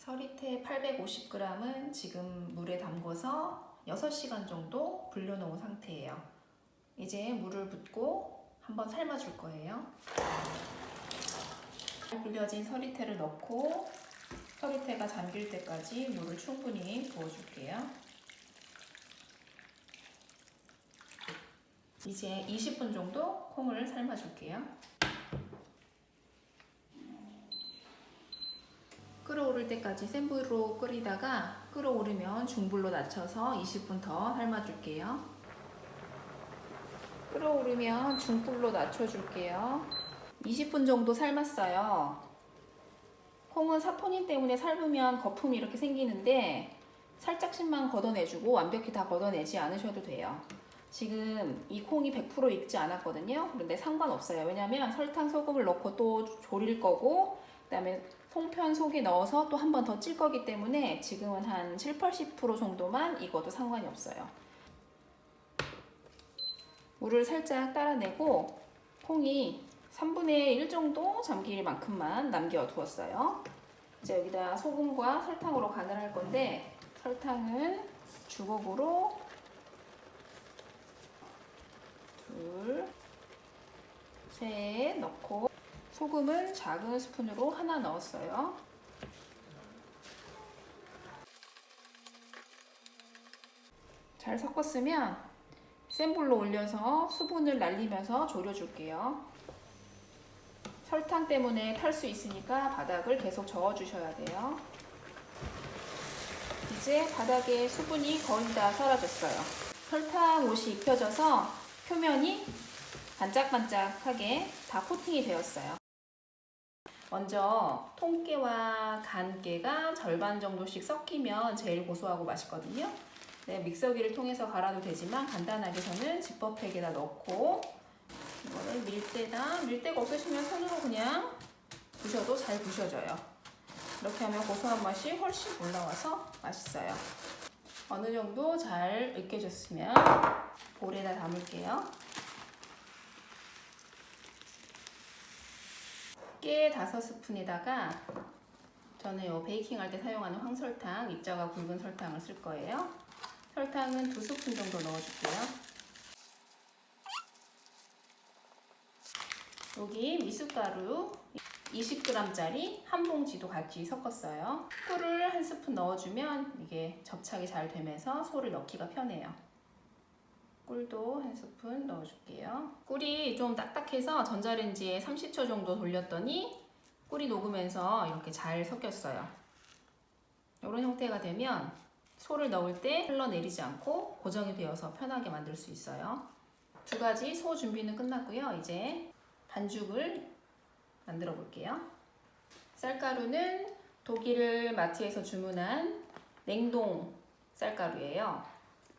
서리태 850g은 지금 물에 담궈서 6시간 정도 불려놓은 상태예요. 이제 물을 붓고 한번 삶아줄 거예요. 잘 불려진 서리태를 넣고 서리태가 잠길 때까지 물을 충분히 부어줄게요. 이제 20분 정도 콩을 삶아줄게요. 끓어오를 때까지 센 불로 끓이다가 끓어오르면 중불로 낮춰서 20분 더 삶아줄게요. 끓어오르면 중불로 낮춰줄게요. 20분 정도 삶았어요. 콩은 사포닌 때문에 삶으면 거품이 이렇게 생기는데 살짝씩만 걷어내주고 완벽히 다 걷어내지 않으셔도 돼요. 지금 이 콩이 100% 익지 않았거든요. 그런데 상관없어요. 왜냐면 설탕, 소금을 넣고 또 졸일 거고 그 다음에 송편 속에 넣어서 또 한 번 더 찔 거기 때문에 지금은 한 70~80% 정도만 익어도 상관이 없어요. 물을 살짝 따라내고 콩이 3분의 1 정도 잠길 만큼만 남겨두었어요. 이제 여기다 소금과 설탕으로 간을 할 건데 설탕은 주걱으로 2, 3 넣고 소금은 작은 스푼으로 하나 넣었어요. 잘 섞었으면 센 불로 올려서 수분을 날리면서 졸여줄게요. 설탕 때문에 탈 수 있으니까 바닥을 계속 저어주셔야 돼요. 이제 바닥에 수분이 거의 다 사라졌어요. 설탕 옷이 입혀져서 표면이 반짝반짝하게 다 코팅이 되었어요. 먼저 통깨와 간깨가 절반 정도씩 섞이면 제일 고소하고 맛있거든요. 네, 믹서기를 통해서 갈아도 되지만 간단하게 저는 지퍼백에다 넣고 이거를 밀대가 없으시면 손으로 그냥 부셔도 잘 부셔져요. 이렇게 하면 고소한 맛이 훨씬 올라와서 맛있어요. 어느 정도 잘 으깨졌으면 볼에다 담을게요. 깨 5스푼에다가 저는 요 베이킹 할 때 사용하는 황설탕, 입자가 굵은 설탕을 쓸 거예요. 설탕은 2스푼 정도 넣어줄게요. 여기 미숫가루 20g짜리 한 봉지도 같이 섞었어요. 꿀을 1스푼 넣어주면 이게 접착이 잘 되면서 소를 넣기가 편해요. 꿀도 1스푼 넣어줄게요. 꿀이 좀 딱딱해서 전자레인지에 30초 정도 돌렸더니 꿀이 녹으면서 이렇게 잘 섞였어요. 이런 형태가 되면 소를 넣을 때 흘러내리지 않고 고정이 되어서 편하게 만들 수 있어요. 2가지 소 준비는 끝났고요. 이제 반죽을 만들어 볼게요. 쌀가루는 독일 마트에서 주문한 냉동 쌀가루예요.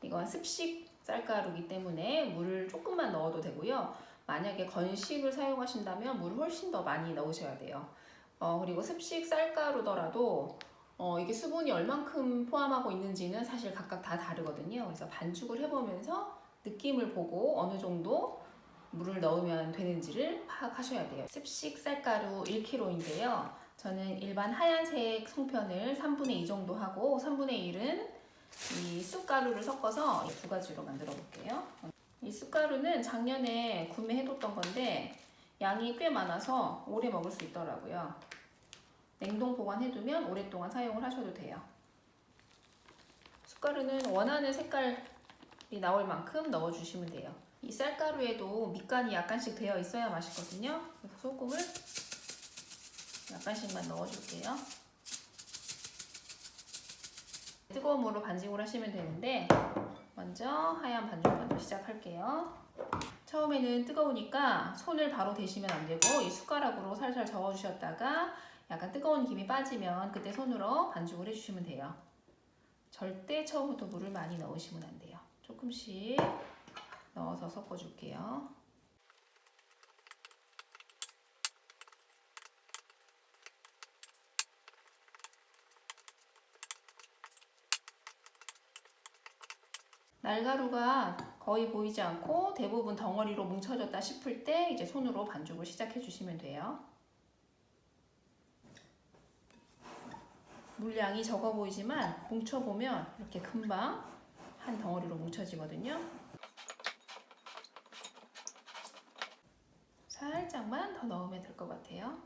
이건 습식 쌀가루이기 때문에 물을 조금만 넣어도 되고요. 만약에 건식을 사용하신다면 물을 훨씬 더 많이 넣으셔야 돼요. 그리고 습식 쌀가루더라도 이게 수분이 얼만큼 포함하고 있는지는 사실 각각 다 다르거든요. 그래서 반죽을 해보면서 느낌을 보고 어느 정도 물을 넣으면 되는지를 파악하셔야 돼요. 습식 쌀가루 1kg인데요. 저는 일반 하얀색 송편을 3분의 2 정도 하고 3분의 1은 이 쑥가루를 섞어서 2가지로 만들어 볼게요. 이 쑥가루는 작년에 구매해뒀던 건데 양이 꽤 많아서 오래 먹을 수 있더라고요. 냉동 보관해두면 오랫동안 사용을 하셔도 돼요. 쑥가루는 원하는 색깔이 나올 만큼 넣어주시면 돼요. 이 쌀가루에도 밑간이 약간씩 되어 있어야 맛있거든요. 그래서 소금을 약간씩만 넣어줄게요. 뜨거운 물로 반죽을 하시면 되는데 먼저 하얀 반죽 먼저 시작할게요. 처음에는 뜨거우니까 손을 바로 대시면 안 되고 이 숟가락으로 살살 저어주셨다가 약간 뜨거운 김이 빠지면 그때 손으로 반죽을 해주시면 돼요. 절대 처음부터 물을 많이 넣으시면 안 돼요. 조금씩 넣어서 섞어줄게요. 날가루가 거의 보이지 않고 대부분 덩어리로 뭉쳐졌다 싶을 때 이제 손으로 반죽을 시작해 주시면 돼요. 물량이 적어 보이지만 뭉쳐보면 이렇게 금방 한 덩어리로 뭉쳐지거든요. 살짝만 더 넣으면 될 것 같아요.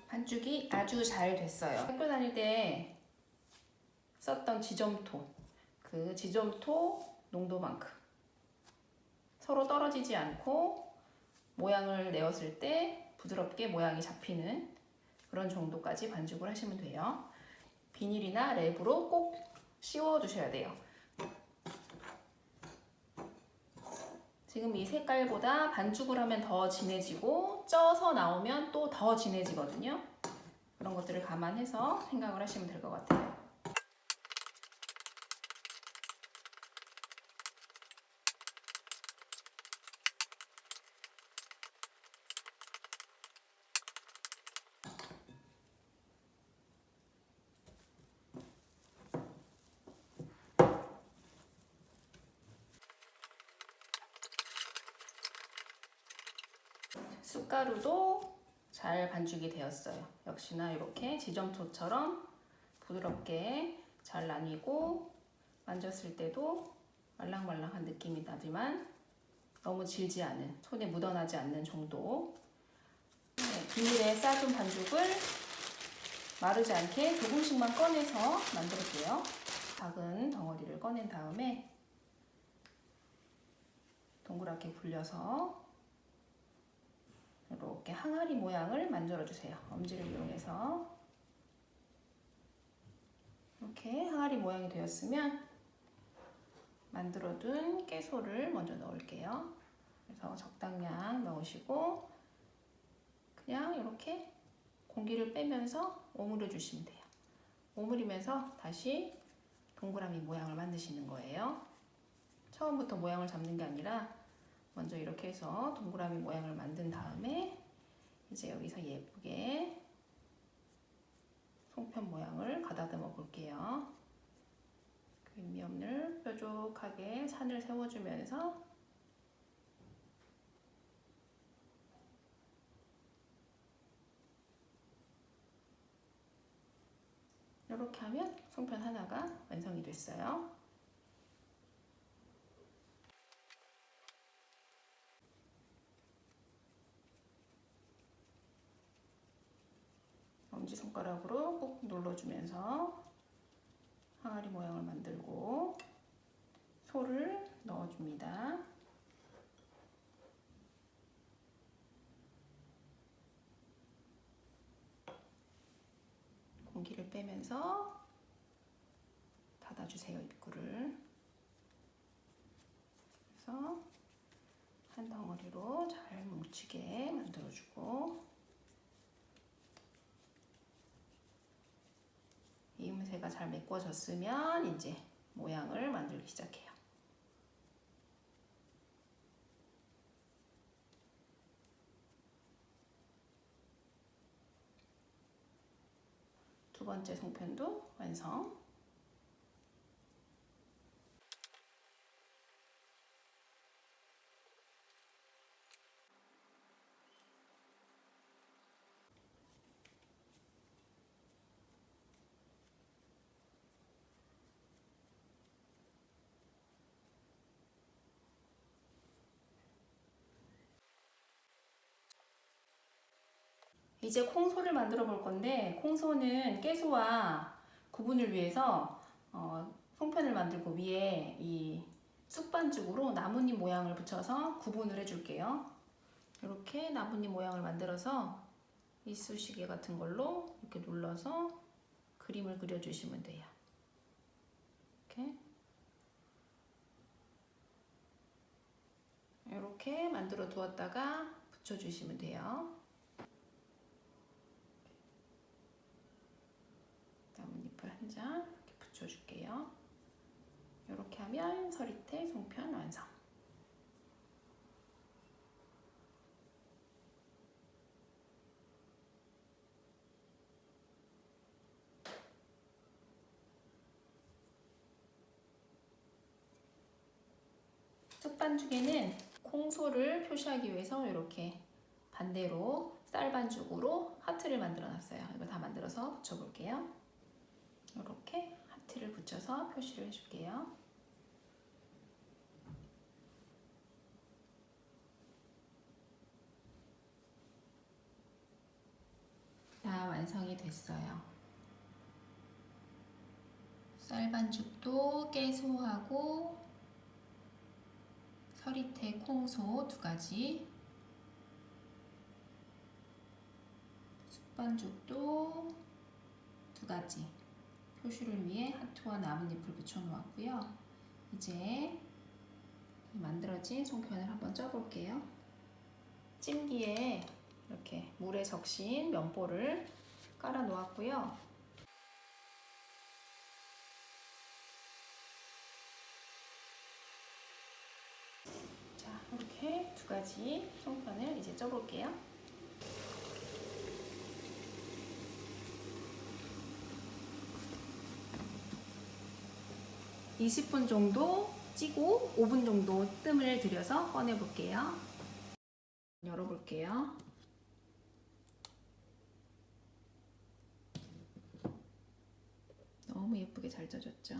반죽이 아주 잘 됐어요. 학교 다닐 때 썼던 지점토, 그 지점토 농도만큼 서로 떨어지지 않고 모양을 내었을 때 부드럽게 모양이 잡히는 그런 정도까지 반죽을 하시면 돼요. 비닐이나 랩으로 꼭 씌워 주셔야 돼요. 지금 이 색깔보다 반죽을 하면 더 진해지고 쪄서 나오면 또 더 진해지거든요. 그런 것들을 감안해서 생각을 하시면 될 것 같아요. 쑥가루도 잘 반죽이 되었어요. 역시나 이렇게 지점토처럼 부드럽게 잘 나뉘고 만졌을 때도 말랑말랑한 느낌이 나지만 너무 질지 않은, 손에 묻어나지 않는 정도. 비닐에 싸둔 반죽을 마르지 않게 조금씩만 꺼내서 만들게요. 작은 덩어리를 꺼낸 다음에 동그랗게 굴려서 이렇게 항아리 모양을 만들어 주세요. 엄지를 이용해서 이렇게 항아리 모양이 되었으면 만들어둔 깨소를 먼저 넣을게요. 그래서 적당량 넣으시고 그냥 이렇게 공기를 빼면서 오므려 주시면 돼요. 오므리면서 다시 동그라미 모양을 만드시는 거예요. 처음부터 모양을 잡는 게 아니라 먼저 이렇게 해서 동그라미 모양을 만든 다음에 이제 여기서 예쁘게 송편 모양을 가다듬어 볼게요. 그 윗면을 뾰족하게 산을 세워주면서 이렇게 하면 송편 하나가 완성이 됐어요. 엄지손가락으로 꾹 눌러주면서 항아리 모양을 만들고 소를 넣어줍니다. 공기를 빼면서 닫아주세요, 입구를. 그래서 한 덩어리로 잘 뭉치게 만들어주고 이음새가 잘 메꿔졌으면 이제 모양을 만들기 시작해요. 두 번째 송편도 완성. 이제 콩소를 만들어 볼 건데 콩소는 깨소와 구분을 위해서 송편을 만들고 위에 이 쑥반죽으로 나뭇잎 모양을 붙여서 구분을 해줄게요. 이렇게 나뭇잎 모양을 만들어서 이쑤시개 같은 걸로 이렇게 눌러서 그림을 그려주시면 돼요. 이렇게 만들어 두었다가 붙여주시면 돼요. 나뭇잎을 한 장 이렇게 붙여줄게요. 이렇게 하면 서리태 송편 완성. 쑥반죽에는 콩소를 표시하기 위해서 이렇게 반대로 쌀반죽으로 하트를 만들어 놨어요. 이거 다 만들어서 붙여볼게요. 이렇게 하트를 붙여서 표시를 해줄게요. 다 완성이 됐어요. 쌀반죽도 깨소하고 서리태 콩소 2가지, 쑥반죽도 2가지 표시를 위해 하트와 나뭇잎을 붙여 놓았고요. 이제 만들어진 송편을 한번 쪄볼게요. 찜기에 이렇게 물에 적신 면보를 깔아 놓았고요. 자, 이렇게 2가지 송편을 이제 쪄볼게요. (20분) 정도 찌고 5분 정도 뜸을 들여서 꺼내 볼게요. 열어볼게요. 너무 예쁘게 잘 쪄졌죠?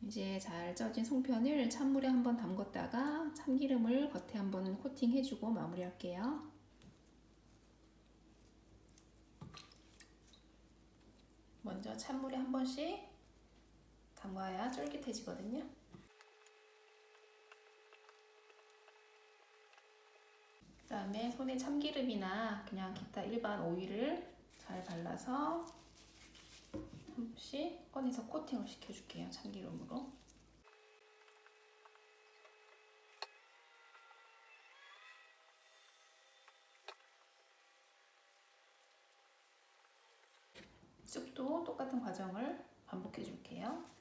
이제 잘 쪄진 송편을 찬물에 한번 담궜다가 참기름을 겉에 한번 코팅해주고 마무리할게요. 먼저 찬물에 한 번씩 담가야 쫄깃해지거든요. 그 다음에 손에 참기름이나 그냥 기타 일반 오일을 잘 발라서 한 번씩 꺼내서 코팅을 시켜줄게요. 참기름으로. 쑥도 똑같은 과정을 반복해 줄게요.